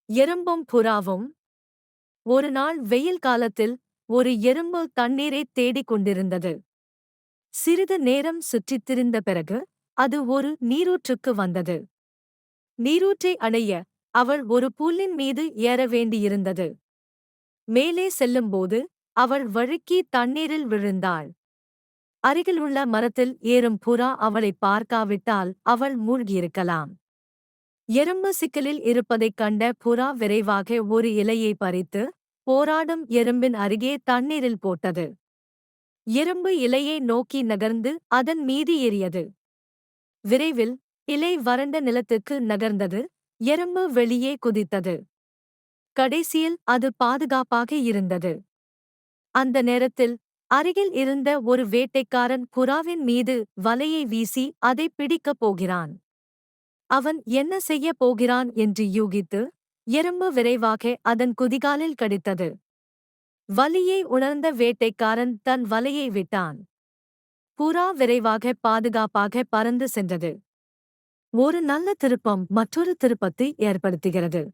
எறும்பும் புறாவும். ஒரு நாள் வெயில் காலத்தில் ஒரு எறும்பு தண்ணீரைத் தேடிக் கொண்டிருந்தது. சிறிது நேரம் சுற்றித் திரிந்த பிறகு அது ஒரு நீரூற்றுக்கு வந்தது. நீரூற்றை அடைய அவள் ஒரு புல்லின் மீது ஏற வேண்டியிருந்தது. மேலே செல்லும்போது அவள் வழுக்கி தண்ணீரில் விழுந்தாள். அருகிலுள்ள மரத்தில் ஏறும் புறா அவளைப் பார்க்காவிட்டால் அவள் மூழ்கியிருக்கலாம். எறும்பு சிக்கலில் இருப்பதைக் கண்ட புறா விரைவாக ஒரு இலையை பறித்து, போராடும் எறும்பின் அருகே தண்ணீரில் போட்டது. எறும்பு இலையை நோக்கி நகர்ந்து அதன் மீது ஏறியது. விரைவில் இலை வறண்ட நிலத்துக்கு நகர்ந்தது. எறும்பு வெளியே குதித்தது. கடைசியில் அது பாதுகாப்பாக இருந்தது. அந்த நேரத்தில் அருகில் இருந்த ஒரு வேட்டைக்காரன் புறாவின் மீது வலையை வீசி அதைப் பிடிக்கப் போகிறான். அவன் என்ன செய்யப் போகிறான் என்று யூகித்து, எறும்பு விரைவாக அதன் குதிகாலில் கடித்தது. வலியை உணர்ந்த வேட்டைக்காரன் தன் வலையை விட்டான். புறா விரைவாக பாதுகாப்பாக பறந்து சென்றது. ஒரு நல்ல திருப்பம் மற்றொரு திருப்பத்தை ஏற்படுத்துகிறது.